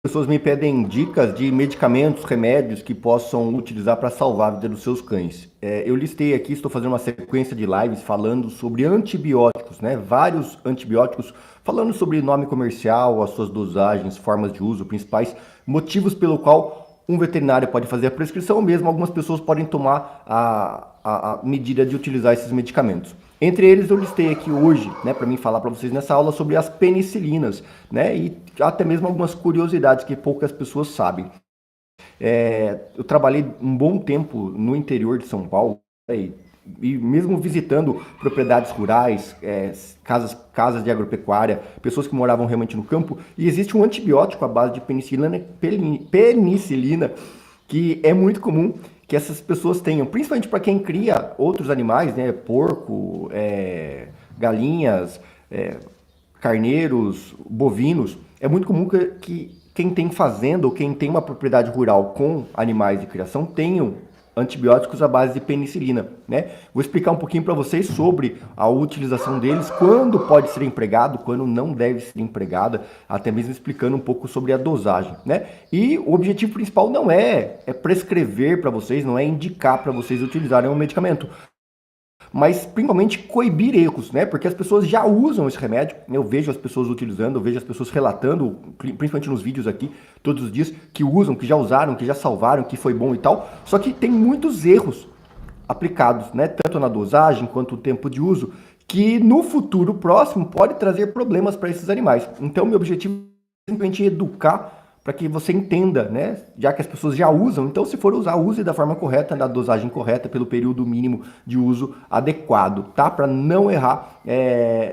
Pessoas me pedem dicas de medicamentos, remédios que possam utilizar para salvar a vida dos seus cães. Eu listei aqui, estou fazendo uma sequência de lives falando sobre antibióticos, né? Vários antibióticos, falando sobre nome comercial, as suas dosagens, formas de uso, principais motivos pelo qual um veterinário pode fazer a prescrição, ou mesmo algumas pessoas podem tomar a medida de utilizar esses medicamentos. Entre eles eu listei aqui hoje, né, para mim falar para vocês nessa aula sobre as penicilinas, né, e até mesmo algumas curiosidades que poucas pessoas sabem. Eu trabalhei um bom tempo no interior de São Paulo, né, e mesmo visitando propriedades rurais, casas de agropecuária, pessoas que moravam realmente no campo, e existe um antibiótico à base de penicilina que é muito comum que essas pessoas tenham, principalmente para quem cria outros animais, né, porco, galinhas, carneiros, bovinos. É muito comum que quem tem fazenda ou quem tem uma propriedade rural com animais de criação tenham antibióticos à base de penicilina, né? Vou explicar um pouquinho para vocês sobre a utilização deles, quando pode ser empregado, quando não deve ser empregada, até mesmo explicando um pouco sobre a dosagem, né? E o objetivo principal não é prescrever para vocês, não é indicar para vocês utilizarem um medicamento, mas principalmente coibir erros, né? Porque as pessoas já usam esse remédio, eu vejo as pessoas utilizando, eu vejo as pessoas relatando, principalmente nos vídeos aqui, todos os dias, que usam, que já usaram, que já salvaram, que foi bom e tal, só que tem muitos erros aplicados, né? Tanto na dosagem quanto o tempo de uso, que no futuro próximo pode trazer problemas para esses animais. Então, meu objetivo é simplesmente educar para que você entenda, né? Já que as pessoas já usam, então se for usar, use da forma correta, na dosagem correta, pelo período mínimo de uso adequado, tá? Para não errar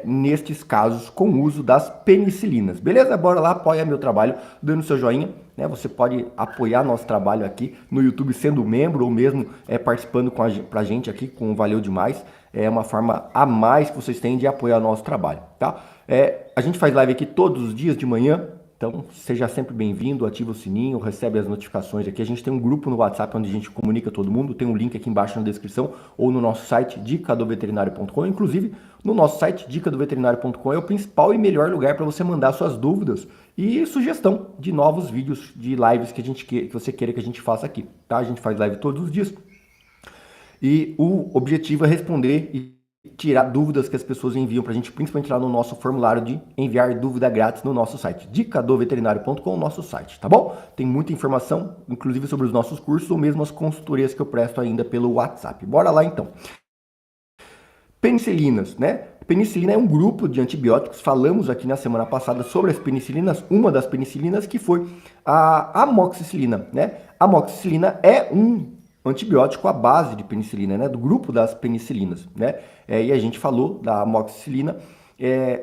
nestes casos com o uso das penicilinas. Beleza? Bora lá, apoia meu trabalho, dando seu joinha. Né? Você pode apoiar nosso trabalho aqui no YouTube sendo membro ou mesmo participando pra gente aqui com o Valeu Demais. É uma forma a mais que vocês têm de apoiar o nosso trabalho, tá? A gente faz live aqui todos os dias de manhã, então, seja sempre bem-vindo, ativa o sininho, recebe as notificações aqui. A gente tem um grupo no WhatsApp onde a gente comunica todo mundo, tem um link aqui embaixo na descrição ou no nosso site dicadoveterinário.com. Inclusive, no nosso site dicadoveterinário.com é o principal e melhor lugar para você mandar suas dúvidas e sugestão de novos vídeos de lives que você queira que a gente faça aqui, tá? A gente faz live todos os dias e o objetivo é responder e tirar dúvidas que as pessoas enviam para a gente, principalmente lá no nosso formulário de enviar dúvida grátis no nosso site, dicadoveterinário.com, nosso site, tá bom? Tem muita informação, inclusive sobre os nossos cursos ou mesmo as consultorias que eu presto ainda pelo WhatsApp. Bora lá então. Penicilinas, né? Penicilina é um grupo de antibióticos, falamos aqui na semana passada sobre as penicilinas, uma das penicilinas que foi a amoxicilina, né? A amoxicilina é um antibiótico à base de penicilina, né? Do grupo das penicilinas, né? E a gente falou da amoxicilina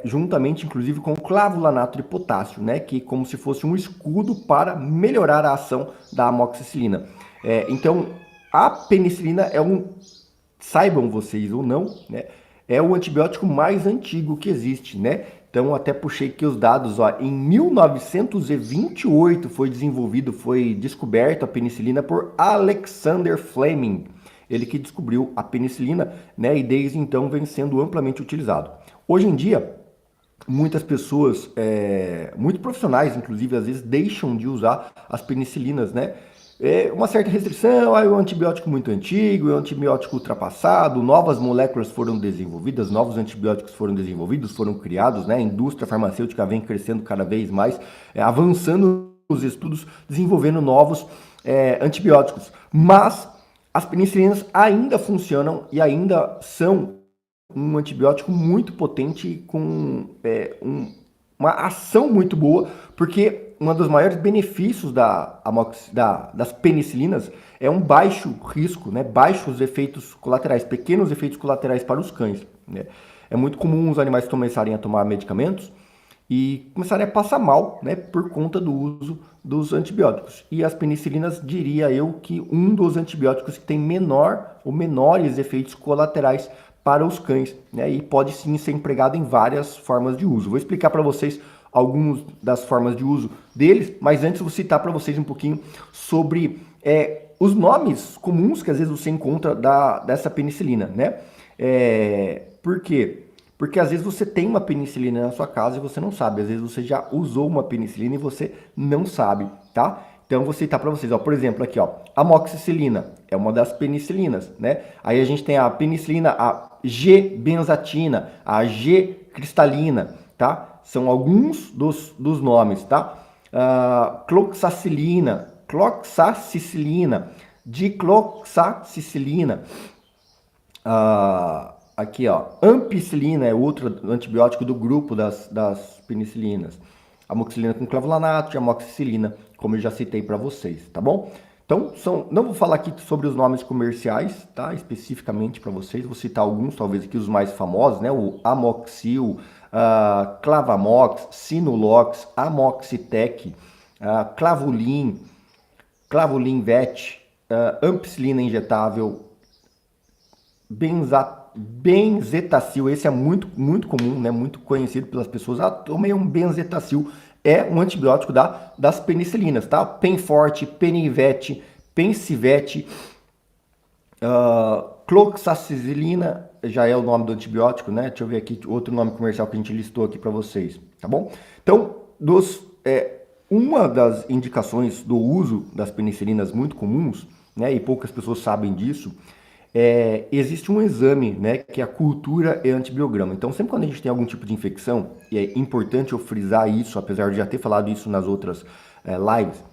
juntamente, inclusive, com o clavulanato de potássio, né? Que como se fosse um escudo para melhorar a ação da amoxicilina. Então, a penicilina saibam vocês ou não, né? É o antibiótico mais antigo que existe, né? Então, até puxei aqui os dados, ó. Em 1928 foi descoberta a penicilina por Alexander Fleming. Ele que descobriu a penicilina, né? E desde então vem sendo amplamente utilizado. Hoje em dia, muitas pessoas, muito profissionais, inclusive, às vezes deixam de usar as penicilinas, né? Uma certa restrição, é um antibiótico muito antigo, é um antibiótico ultrapassado, novas moléculas foram desenvolvidas, novos antibióticos foram desenvolvidos, foram criados, né? A indústria farmacêutica vem crescendo cada vez mais, avançando os estudos, desenvolvendo novos antibióticos. Mas as penicilinas ainda funcionam e ainda são um antibiótico muito potente com uma ação muito boa, porque um dos maiores benefícios das penicilinas é um baixo risco, né? Baixos efeitos colaterais, pequenos efeitos colaterais para os cães, né? É muito comum os animais começarem a tomar medicamentos e começarem a passar mal, né, por conta do uso dos antibióticos. E as penicilinas, diria eu, que um dos antibióticos que tem menor ou menores efeitos colaterais para os cães, né, e pode sim ser empregado em várias formas de uso. Vou explicar para vocês algumas das formas de uso deles, mas antes vou citar para vocês um pouquinho sobre os nomes comuns que às vezes você encontra dessa penicilina, né? Por quê? Porque às vezes você tem uma penicilina na sua casa e você não sabe. Às vezes você já usou uma penicilina e você não sabe, tá? Então, eu vou citar para vocês, ó, por exemplo, aqui, ó, amoxicilina é uma das penicilinas, né? Aí a gente tem a penicilina, a G-benzatina, a G-cristalina, tá? São alguns dos nomes, tá? Cloxacilina, dicloxacicilina, aqui, ó, ampicilina é outro antibiótico do grupo das penicilinas. Amoxicilina com clavulanato e amoxicilina, como eu já citei para vocês, tá bom? Então, não vou falar aqui sobre os nomes comerciais, tá? Especificamente para vocês, vou citar alguns, talvez aqui os mais famosos, né? O Amoxil, Clavamox, Sinulox, Amoxitec, Clavulin, Clavulinvet, ampicilina injetável, benzetacil, esse é muito comum, né? Muito conhecido pelas pessoas. Tomei um benzetacil, é um antibiótico das penicilinas, tá? Penforte, Penivete, Pensivete, cloxacillina, já é o nome do antibiótico, né? Deixa eu ver aqui outro nome comercial que a gente listou aqui para vocês, tá bom? Então, uma das indicações do uso das penicilinas muito comuns, né? E poucas pessoas sabem disso, existe um exame, né, que é a cultura e antibiograma. Então, sempre quando a gente tem algum tipo de infecção, e é importante eu frisar isso, apesar de já ter falado isso nas outras lives,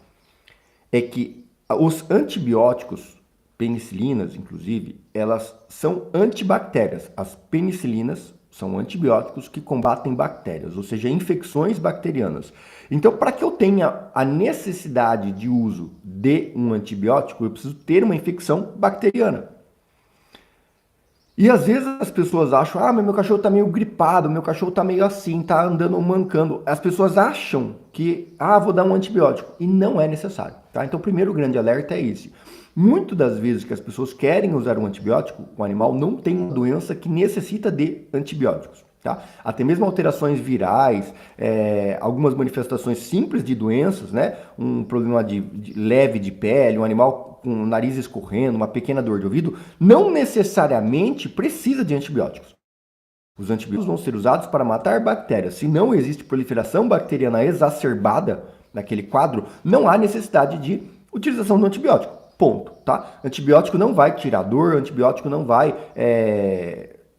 é que os antibióticos, penicilinas, inclusive, elas são antibactérias. As penicilinas são antibióticos que combatem bactérias, ou seja, infecções bacterianas. Então, para que eu tenha a necessidade de uso de um antibiótico, eu preciso ter uma infecção bacteriana. E às vezes as pessoas acham, mas meu cachorro tá meio gripado, meu cachorro tá meio assim, tá andando mancando. As pessoas acham que, vou dar um antibiótico. E não é necessário, tá? Então o primeiro grande alerta é esse. Muitas das vezes que as pessoas querem usar um antibiótico, o animal não tem uma doença que necessita de antibióticos, tá? Até mesmo alterações virais, algumas manifestações simples de doenças, né? Um problema leve de pele, um animal com o nariz escorrendo, uma pequena dor de ouvido, não necessariamente precisa de antibióticos. Os antibióticos vão ser usados para matar bactérias. Se não existe proliferação bacteriana exacerbada naquele quadro, não há necessidade de utilização do antibiótico. Ponto, tá? Antibiótico não vai tirar dor, antibiótico não vai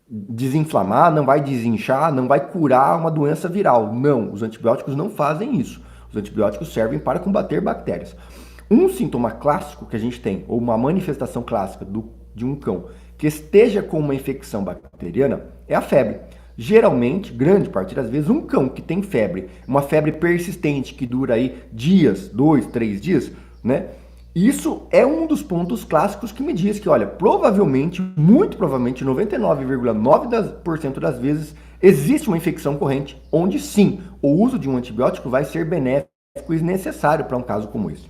desinflamar, não vai desinchar, não vai curar uma doença viral. Não, os antibióticos não fazem isso. Os antibióticos servem para combater bactérias. Um sintoma clássico que a gente tem, ou uma manifestação clássica de um cão que esteja com uma infecção bacteriana, é a febre. Geralmente, grande parte das vezes, um cão que tem febre, uma febre persistente que dura aí dias, 2, 3 dias, né? Isso é um dos pontos clássicos que me diz que, olha, provavelmente, muito provavelmente, 99,9% das vezes, existe uma infecção corrente, onde sim, o uso de um antibiótico vai ser benéfico e necessário para um caso como esse.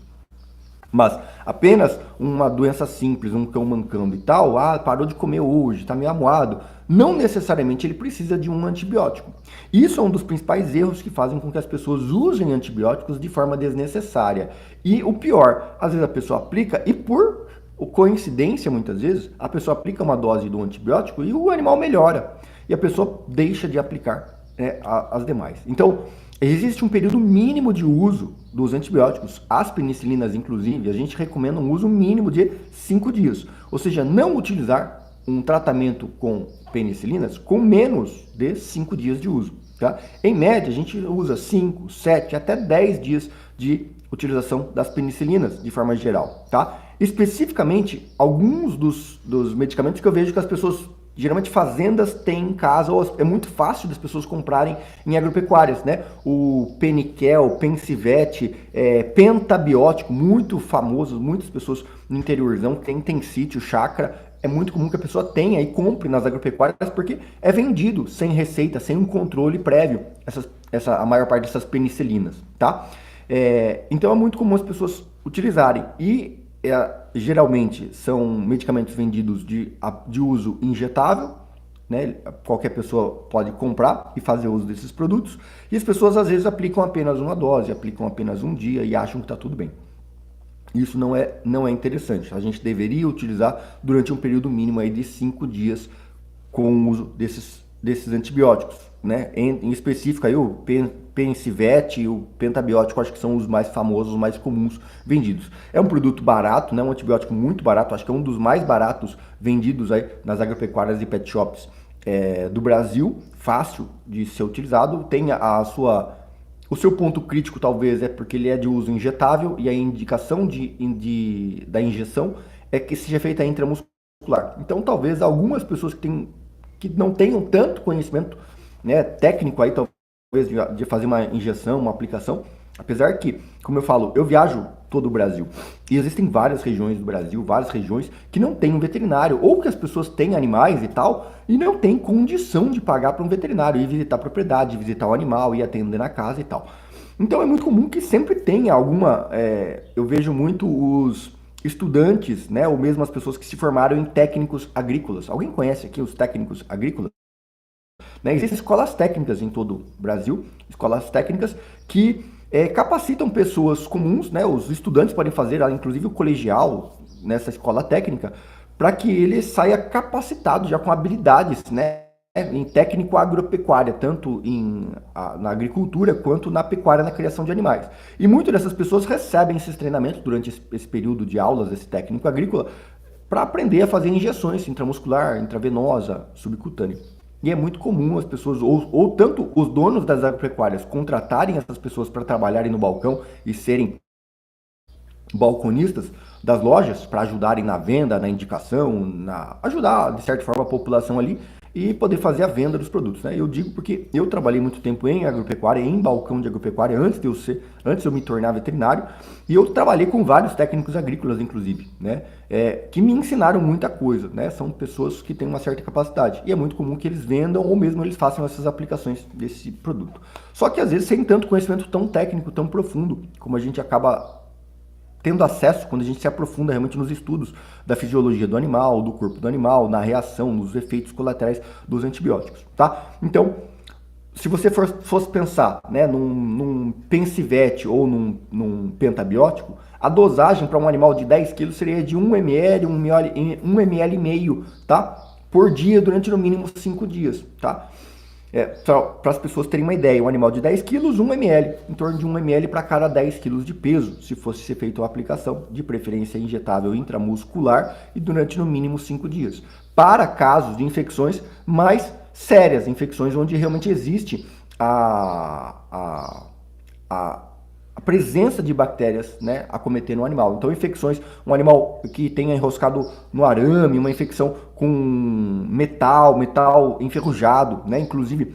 Mas apenas uma doença simples, um cão mancando e tal, parou de comer hoje, está meio amuado, não necessariamente ele precisa de um antibiótico. Isso é um dos principais erros que fazem com que as pessoas usem antibióticos de forma desnecessária. E o pior, às vezes a pessoa aplica e por coincidência, muitas vezes, a pessoa aplica uma dose do antibiótico e o animal melhora. E a pessoa deixa de aplicar as demais. Então, existe um período mínimo de uso dos antibióticos, as penicilinas inclusive, a gente recomenda um uso mínimo de 5 dias. Ou seja, não utilizar um tratamento com penicilinas com menos de 5 dias de uso. Tá? Em média, a gente usa 5, 7, até 10 dias de utilização das penicilinas de forma geral. Tá? Especificamente, alguns dos medicamentos que eu vejo que as pessoas... Geralmente fazendas têm em casa, ou é muito fácil das pessoas comprarem em agropecuárias, né? O Peniquel, Pensivete, pentabiótico, muito famoso, muitas pessoas no interiorzão tem sítio, chácara, é muito comum que a pessoa tenha e compre nas agropecuárias porque é vendido sem receita, sem um controle prévio, a maior parte dessas penicilinas, tá? Então é muito comum as pessoas utilizarem e geralmente são medicamentos vendidos de uso injetável, né? Qualquer pessoa pode comprar e fazer uso desses produtos, e as pessoas às vezes aplicam apenas uma dose, aplicam apenas um dia e acham que está tudo bem. Isso não é interessante. A gente deveria utilizar durante um período mínimo aí de 5 dias com o uso desses antibióticos, né? Em específico aí o Pensivete e o pentabiótico, acho que são os mais famosos, os mais comuns vendidos. É um produto barato, né? Um antibiótico muito barato, acho que é um dos mais baratos vendidos aí nas agropecuárias e pet shops do Brasil, fácil de ser utilizado, tem o seu ponto crítico talvez é porque ele é de uso injetável e a indicação da injeção é que seja feita intramuscular. Então talvez algumas pessoas que não tenham tanto conhecimento, né, técnico aí, talvez de fazer uma injeção, uma aplicação, apesar que, como eu falo, eu viajo todo o Brasil e existem várias regiões do Brasil, várias regiões que não tem um veterinário ou que as pessoas têm animais e tal e não tem condição de pagar para um veterinário, ir visitar a propriedade, visitar o animal, ir atender na casa e tal. Então é muito comum que sempre tenha eu vejo muito os estudantes, né, ou mesmo as pessoas que se formaram em técnicos agrícolas. Alguém conhece aqui os técnicos agrícolas? Né? Existem escolas técnicas em todo o Brasil, escolas técnicas que capacitam pessoas comuns, né? Os estudantes podem fazer, inclusive o colegial nessa escola técnica, para que ele saia capacitado já com habilidades, né? Em técnico agropecuária, tanto na agricultura quanto na pecuária, na criação de animais. E muitas dessas pessoas recebem esses treinamentos durante esse período de aulas desse técnico agrícola para aprender a fazer injeções intramuscular, intravenosa, subcutânea. E é muito comum as pessoas, ou tanto os donos das agropecuárias, contratarem essas pessoas para trabalharem no balcão e serem balconistas das lojas para ajudarem na venda, na indicação, ajudar de certa forma a população ali e poder fazer a venda dos produtos, né? Eu digo porque eu trabalhei muito tempo em agropecuária, em balcão de agropecuária, antes de eu me tornar veterinário, e eu trabalhei com vários técnicos agrícolas, inclusive, né? Que me ensinaram muita coisa, né? São pessoas que têm uma certa capacidade, e é muito comum que eles vendam ou mesmo eles façam essas aplicações desse produto. Só que às vezes sem tanto conhecimento tão técnico, tão profundo, como a gente acaba tendo acesso quando a gente se aprofunda realmente nos estudos da fisiologia do animal, do corpo do animal, na reação, nos efeitos colaterais dos antibióticos, tá? Então, se você fosse pensar, né, num Pensivete ou num pentabiótico, a dosagem para um animal de 10 quilos seria de 1 ml, 1 ml e meio, tá? Por dia, durante no mínimo 5 dias, tá? Para as pessoas terem uma ideia, um animal de 10 quilos, 1 ml, em torno de 1 ml para cada 10 quilos de peso, se fosse ser feita a aplicação, de preferência injetável intramuscular e durante no mínimo 5 dias. Para casos de infecções mais sérias, infecções onde realmente existe a presença de bactérias, né, acometendo o animal. Então, infecções, um animal que tenha enroscado no arame, uma infecção com metal enferrujado, né, inclusive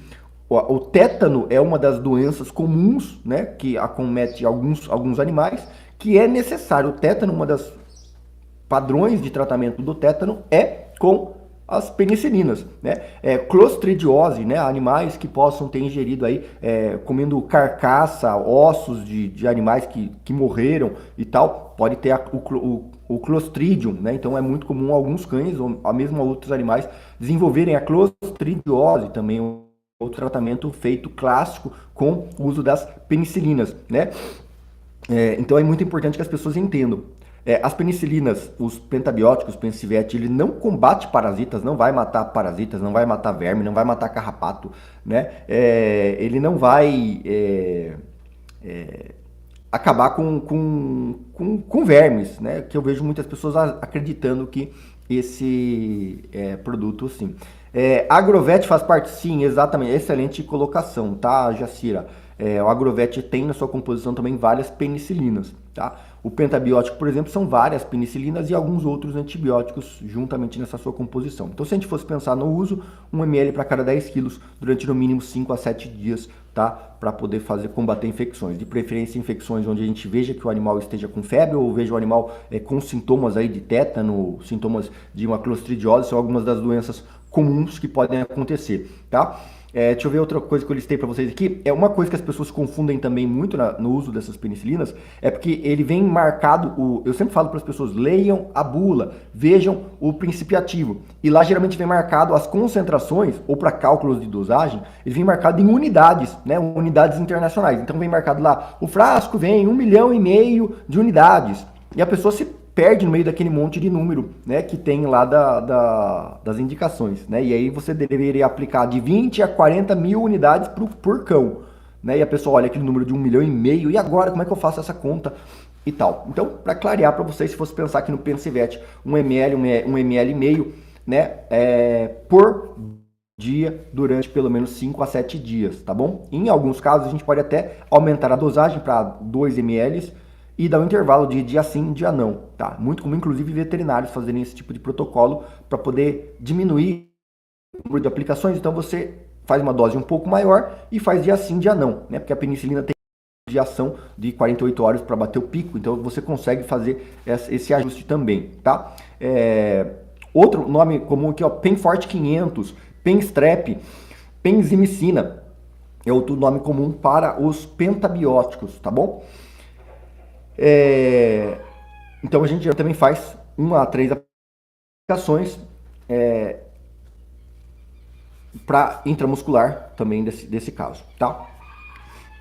o tétano é uma das doenças comuns, né, que acomete alguns animais, que é necessário. O tétano, uma das padrões de tratamento do tétano é com as penicilinas, né? Clostridiose, né? Animais que possam ter ingerido aí, comendo carcaça, ossos de animais que morreram e tal, pode ter o Clostridium, né? Então é muito comum alguns cães, ou mesmo outros animais, desenvolverem a Clostridiose, também outro tratamento feito clássico com o uso das penicilinas, né? Então é muito importante que as pessoas entendam. As penicilinas, os pentabióticos, Pensivete, ele não combate parasitas, não vai matar parasitas, não vai matar verme, não vai matar carrapato, né? Ele não vai acabar com vermes, né? Que eu vejo muitas pessoas acreditando que esse produto, sim. Agrovet faz parte, sim, exatamente, excelente colocação, tá, Jacira? O Agrovet tem na sua composição também várias penicilinas, tá? O pentabiótico, por exemplo, são várias penicilinas e alguns outros antibióticos juntamente nessa sua composição. Então, se a gente fosse pensar no uso, 1 ml para cada 10 quilos durante no mínimo 5 a 7 dias, tá? Para poder combater infecções. De preferência, infecções onde a gente veja que o animal esteja com febre ou veja o animal com sintomas aí de tétano, sintomas de uma clostridiose, são algumas das doenças comuns que podem acontecer, tá? Deixa eu ver outra coisa que eu listei para vocês aqui. Uma coisa que as pessoas confundem também muito no uso dessas penicilinas é porque ele vem marcado, eu sempre falo para as pessoas, leiam a bula, vejam o princípio ativo. E lá geralmente vem marcado as concentrações, ou para cálculos de dosagem, ele vem marcado em unidades, né, unidades internacionais. Então vem marcado lá, o frasco vem 1,5 milhão de unidades. E a pessoa se perde no meio daquele monte de número, né, que tem lá das indicações, né? E aí você deveria aplicar de 20 a 40 mil unidades por cão, né? E a pessoa olha aquele número de 1,5 milhão, e agora como é que eu faço essa conta e tal? Então, para clarear para vocês, se fosse pensar aqui no Pensivete, 1 ml, 1 ml e meio, né, por dia durante pelo menos 5 a 7 dias, tá bom? Em alguns casos a gente pode até aumentar a dosagem para 2 ml e dar um intervalo de dia sim, dia não, tá? Muito comum, inclusive, veterinários fazerem esse tipo de protocolo para poder diminuir o número de aplicações. Então você faz uma dose um pouco maior e faz dia sim, dia não, né? Porque a penicilina tem de ação de 48 horas para bater o pico, então você consegue fazer esse ajuste também, tá? Outro nome comum aqui, ó, Penforte 500, Penstrep, Penzimicina, é outro nome comum para os pentabióticos, tá bom? Então a gente também faz 1 a 3 aplicações para intramuscular também desse caso, tá?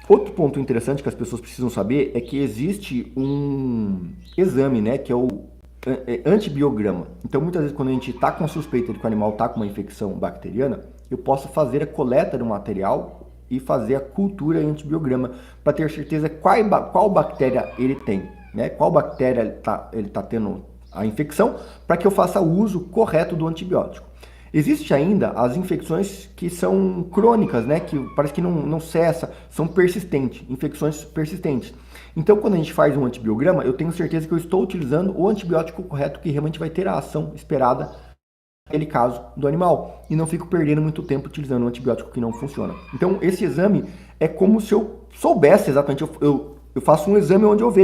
Outro ponto interessante que as pessoas precisam saber é que existe um exame, né, que é o antibiograma. Então muitas vezes quando a gente está com suspeita de que o animal está com uma infecção bacteriana, eu posso fazer a coleta do material e fazer a cultura em antibiograma para ter certeza qual bactéria ele tem, né? Qual bactéria ele tá tendo a infecção, para que eu faça o uso correto do antibiótico. Existe ainda as infecções que são crônicas, né? Que parece que não cessa, são persistentes, infecções persistentes. Então, quando a gente faz um antibiograma, eu tenho certeza que eu estou utilizando o antibiótico correto, que realmente vai ter a ação esperada naquele caso do animal, e não fico perdendo muito tempo utilizando um antibiótico que não funciona. Então, esse exame é como se eu soubesse exatamente, eu faço um exame onde eu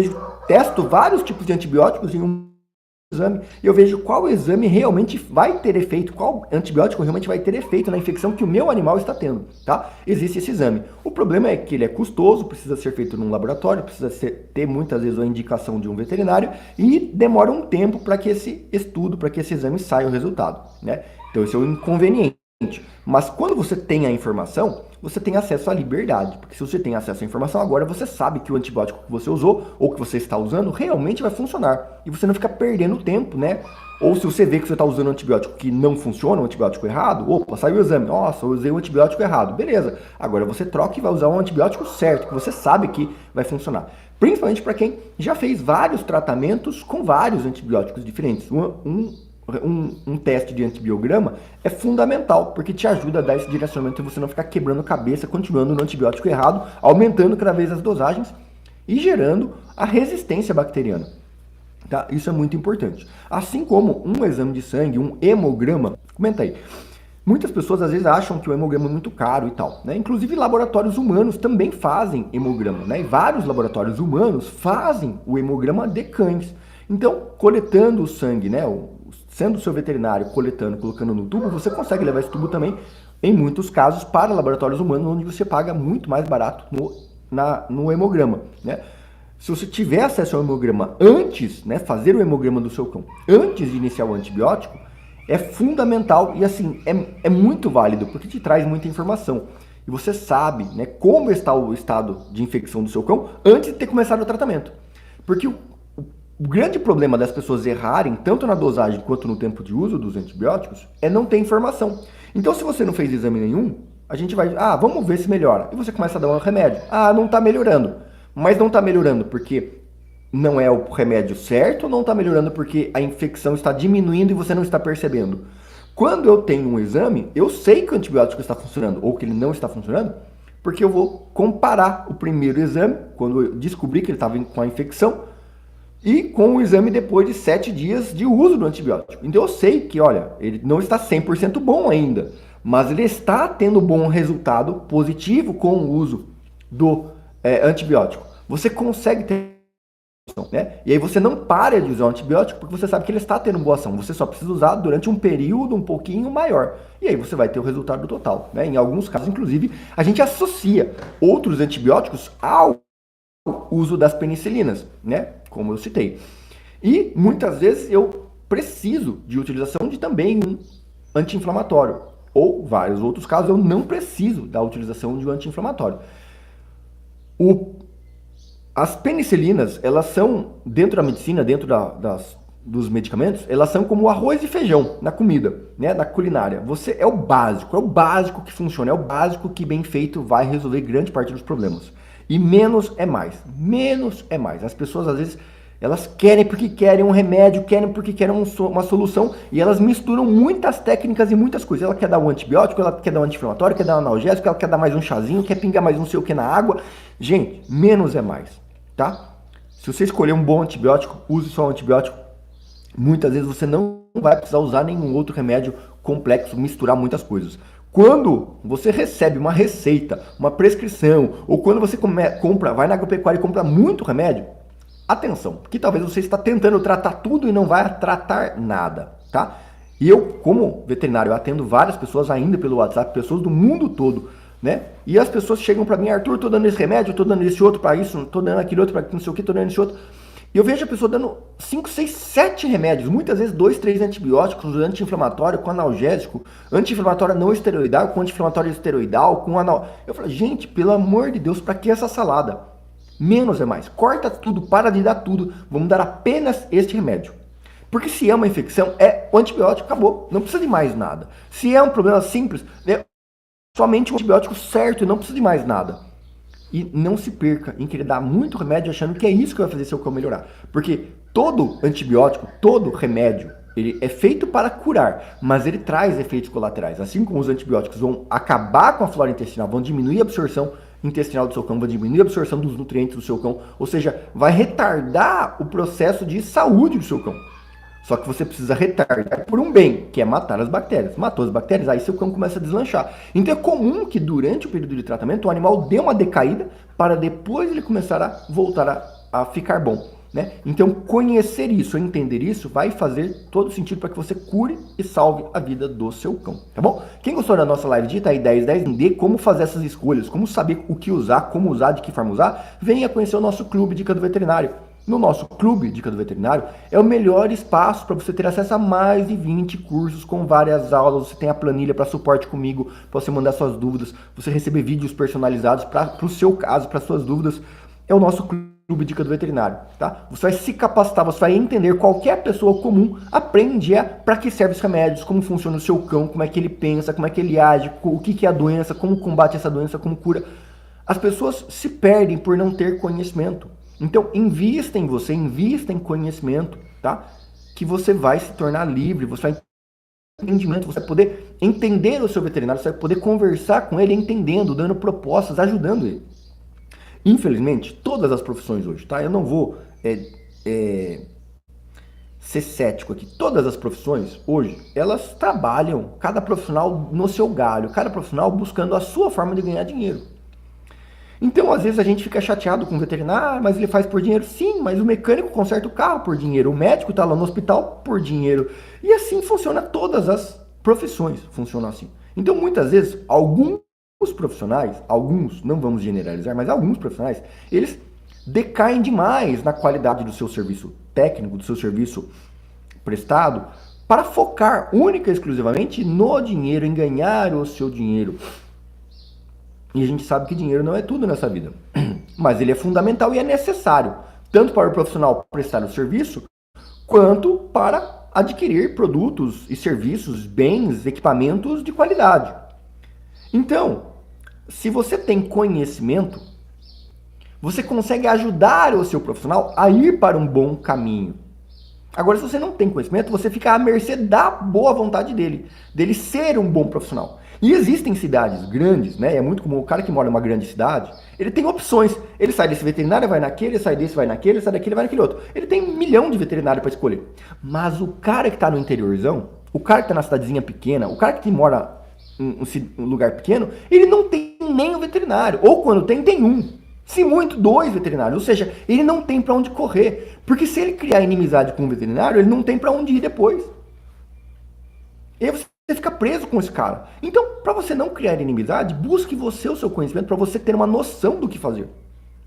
testo vários tipos de antibióticos em um exame, e eu vejo qual exame realmente vai ter efeito, qual antibiótico realmente vai ter efeito na infecção que o meu animal está tendo, tá? Existe esse exame. O problema é que ele é custoso, precisa ser feito num laboratório, precisa ter muitas vezes a indicação de um veterinário e demora um tempo para que esse estudo, para que esse exame saia o resultado, né? Então esse é o inconveniente. Mas quando você tem a informação, você tem acesso à liberdade, porque se você tem acesso à informação agora, você sabe que o antibiótico que você usou ou que você está usando realmente vai funcionar e você não fica perdendo tempo, né? Ou se você vê que você está usando um antibiótico que não funciona, um antibiótico errado, opa, saiu o exame, nossa, eu usei o antibiótico errado, beleza. Agora você troca e vai usar um antibiótico certo, que você sabe que vai funcionar. Principalmente para quem já fez vários tratamentos com vários antibióticos diferentes. Um teste de antibiograma é fundamental, porque te ajuda a dar esse direcionamento e você não ficar quebrando cabeça, continuando no antibiótico errado, aumentando cada vez as dosagens e gerando a resistência bacteriana. Tá? Isso é muito importante. Assim como um exame de sangue, um hemograma, comenta aí. Muitas pessoas às vezes acham que o hemograma é muito caro e tal, né? Inclusive laboratórios humanos também fazem hemograma, né? E vários laboratórios humanos fazem o hemograma de cães. Então, coletando o sangue, né? Sendo o seu veterinário coletando, colocando no tubo, você consegue levar esse tubo também, em muitos casos, para laboratórios humanos, onde você paga muito mais barato no hemograma, né? Se você tiver acesso ao hemograma antes, né, fazer o hemograma do seu cão, antes de iniciar o antibiótico, é fundamental e assim, é muito válido, porque te traz muita informação. E você sabe, né, como está o estado de infecção do seu cão antes de ter começado o tratamento. Porque o grande problema das pessoas errarem, tanto na dosagem quanto no tempo de uso dos antibióticos, é não ter informação. Então, se você não fez exame nenhum, a gente vai, vamos ver se melhora. E você começa a dar um remédio. Não está melhorando. Mas não está melhorando porque não é o remédio certo, ou não está melhorando porque a infecção está diminuindo e você não está percebendo. Quando eu tenho um exame, eu sei que o antibiótico está funcionando ou que ele não está funcionando, porque eu vou comparar o primeiro exame, quando eu descobri que ele estava com a infecção, e com o exame depois de 7 dias de uso do antibiótico. Então eu sei que, olha, ele não está 100% bom ainda, mas ele está tendo bom resultado positivo com o uso do antibiótico. Você consegue ter, né? E aí você não para de usar o antibiótico porque você sabe que ele está tendo boa ação. Você só precisa usar durante um período um pouquinho maior. E aí você vai ter o resultado total, né? Em alguns casos, inclusive, a gente associa outros antibióticos ao uso das penicilinas, né? Como eu citei. E muitas vezes eu preciso de utilização de também um anti-inflamatório. Ou vários outros casos eu não preciso da utilização de um anti-inflamatório. As penicilinas, elas são, dentro da medicina, dentro dos medicamentos, elas são como arroz e feijão na comida, né, na culinária. Você é o básico que funciona, é o básico que bem feito vai resolver grande parte dos problemas. E menos é mais, menos é mais. As pessoas às vezes elas querem porque querem um remédio, querem porque querem uma solução e elas misturam muitas técnicas e muitas coisas. Ela quer dar um antibiótico, ela quer dar um anti-inflamatório, quer dar um analgésico, ela quer dar mais um chazinho, quer pingar mais não sei o que na água. Gente, menos é mais, tá? Se você escolher um bom antibiótico, use só um antibiótico. Muitas vezes você não vai precisar usar nenhum outro remédio complexo, misturar muitas coisas. Quando você recebe uma receita, uma prescrição, ou quando você compra, vai na agropecuária e compra muito remédio, atenção, porque talvez você está tentando tratar tudo e não vai tratar nada, tá? E eu, como veterinário, eu atendo várias pessoas ainda pelo WhatsApp, pessoas do mundo todo, né? E as pessoas chegam para mim, Arthur, tô dando esse remédio, tô dando esse outro para isso, tô dando aquele outro para não sei o que, tô dando esse outro. E eu vejo a pessoa dando 5, 6, 7 remédios, muitas vezes 2, 3 antibióticos, anti-inflamatório com analgésico, anti-inflamatório não esteroidal, com anti-inflamatório esteroidal, com Eu falo, gente, pelo amor de Deus, para que essa salada? Menos é mais. Corta tudo, para de dar tudo, vamos dar apenas este remédio. Porque se é uma infecção, é o antibiótico, acabou, não precisa de mais nada. Se é um problema simples, é somente um antibiótico certo e não precisa de mais nada. E não se perca em querer dar muito remédio achando que é isso que vai fazer seu cão melhorar. Porque todo antibiótico, todo remédio, ele é feito para curar, mas ele traz efeitos colaterais. Assim como os antibióticos vão acabar com a flora intestinal, vão diminuir a absorção intestinal do seu cão, vão diminuir a absorção dos nutrientes do seu cão, ou seja, vai retardar o processo de saúde do seu cão. Só que você precisa retardar por um bem, que é matar as bactérias. Matou as bactérias, aí seu cão começa a deslanchar. Então é comum que durante o período de tratamento o animal dê uma decaída para depois ele começar a voltar a ficar bom, né? Então conhecer isso, entender isso, vai fazer todo sentido para que você cure e salve a vida do seu cão, tá bom? Quem gostou da nossa live de Itaí 1010, entender como fazer essas escolhas, como saber o que usar, como usar, de que forma usar, venha conhecer o nosso Clube Dica do Veterinário. No nosso Clube Dica do Veterinário é o melhor espaço para você ter acesso a mais de 20 cursos com várias aulas. Você tem a planilha para suporte comigo, para você mandar suas dúvidas, você receber vídeos personalizados para o seu caso, para suas dúvidas. É o nosso Clube Dica do Veterinário, tá? Você vai se capacitar, você vai entender, qualquer pessoa comum aprende para que servem os remédios, como funciona o seu cão, como é que ele pensa, como é que ele age, o que é a doença, como combate essa doença, como cura. As pessoas se perdem por não ter conhecimento. Então, invista em você, invista em conhecimento, tá? Que você vai se tornar livre, você vai ter entendimento, você vai poder entender o seu veterinário, você vai poder conversar com ele entendendo, dando propostas, ajudando ele. Infelizmente, todas as profissões hoje, tá? Eu não vou ser cético aqui. Todas as profissões hoje, elas trabalham, cada profissional no seu galho, cada profissional buscando a sua forma de ganhar dinheiro. Então, às vezes, a gente fica chateado com o veterinário, mas ele faz por dinheiro. Sim, mas o mecânico conserta o carro por dinheiro, o médico está lá no hospital por dinheiro. E assim funciona todas as profissões, funcionam assim. Então, muitas vezes, alguns profissionais, alguns, não vamos generalizar, mas alguns profissionais, eles decaem demais na qualidade do seu serviço técnico, do seu serviço prestado, para focar única e exclusivamente no dinheiro, em ganhar o seu dinheiro. E a gente sabe que dinheiro não é tudo nessa vida, mas ele é fundamental e é necessário, tanto para o profissional prestar o serviço, quanto para adquirir produtos e serviços, bens, equipamentos de qualidade. Então, se você tem conhecimento, você consegue ajudar o seu profissional a ir para um bom caminho. Agora, se você não tem conhecimento, você fica à mercê da boa vontade dele ser um bom profissional. E existem cidades grandes, né? É muito comum o cara que mora em uma grande cidade, ele tem opções. Ele sai desse veterinário, vai naquele, sai desse, vai naquele, sai daquele, vai naquele outro. Ele tem 1 milhão de veterinários para escolher. Mas o cara que está no interiorzão, o cara que está na cidadezinha pequena, o cara que mora em um lugar pequeno, ele não tem nem um veterinário. Ou quando tem, tem um. Se muito, 2 veterinários. Ou seja, ele não tem para onde correr. Porque se ele criar inimizade com o veterinário, ele não tem para onde ir depois. E aí você fica preso com esse cara. Então, para você não criar inimizade, busque você o seu conhecimento para você ter uma noção do que fazer.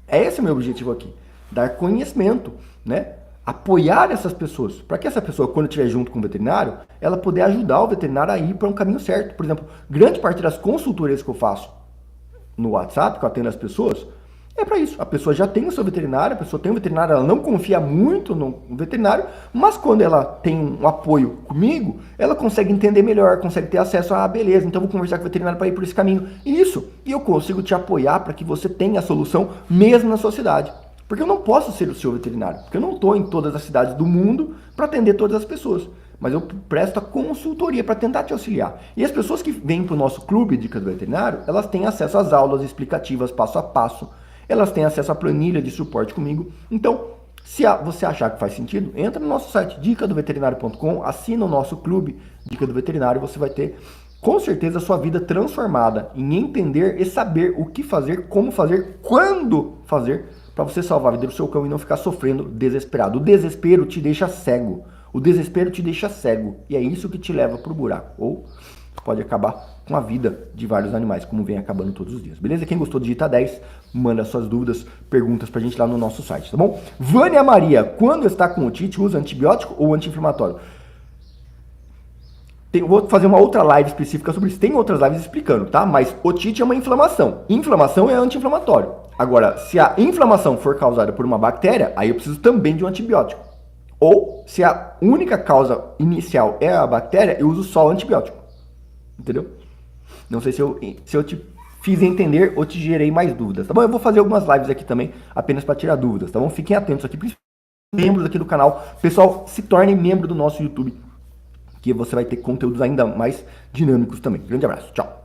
Esse é o meu objetivo aqui. Dar conhecimento, né? Apoiar essas pessoas. Para que essa pessoa, quando estiver junto com o veterinário, ela poder ajudar o veterinário a ir para um caminho certo. Por exemplo, grande parte das consultorias que eu faço no WhatsApp, que eu atendo as pessoas, É para isso. A pessoa já tem o seu veterinário, a pessoa tem um veterinário, ela não confia muito no veterinário, mas quando ela tem um apoio comigo, ela consegue entender melhor, consegue ter acesso a, beleza, então eu vou conversar com o veterinário para ir por esse caminho. Isso. E eu consigo te apoiar para que você tenha a solução mesmo na sua cidade. Porque eu não posso ser o seu veterinário, porque eu não estou em todas as cidades do mundo para atender todas as pessoas. Mas eu presto a consultoria para tentar te auxiliar. E as pessoas que vêm para o nosso clube Dicas do Veterinário, elas têm acesso às aulas explicativas passo a passo, elas têm acesso à planilha de suporte comigo. Então, se você achar que faz sentido, entra no nosso site dicadoveterinário.com, assina o nosso clube Dica do Veterinário, você vai ter com certeza a sua vida transformada em entender e saber o que fazer, como fazer, quando fazer, para você salvar a vida do seu cão e não ficar sofrendo desesperado. O desespero te deixa cego. O desespero te deixa cego. E é isso que te leva pro buraco. Ou pode acabar com a vida de vários animais, como vem acabando todos os dias. Beleza? Quem gostou, digita 10, manda suas dúvidas, perguntas pra gente lá no nosso site, tá bom? Vânia Maria, quando está com otite, usa antibiótico ou anti-inflamatório? Vou fazer uma outra live específica sobre isso. Tem outras lives explicando, tá? Mas otite é uma inflamação. Inflamação é anti-inflamatório. Agora, se a inflamação for causada por uma bactéria, aí eu preciso também de um antibiótico. Ou, se a única causa inicial é a bactéria, eu uso só o antibiótico. Entendeu? Não sei se eu te fiz entender ou te gerei mais dúvidas, tá bom? Eu vou fazer algumas lives aqui também, apenas para tirar dúvidas, tá bom? Fiquem atentos aqui, principalmente membros aqui do canal. Pessoal, se tornem membro do nosso YouTube, que você vai ter conteúdos ainda mais dinâmicos também. Grande abraço, tchau!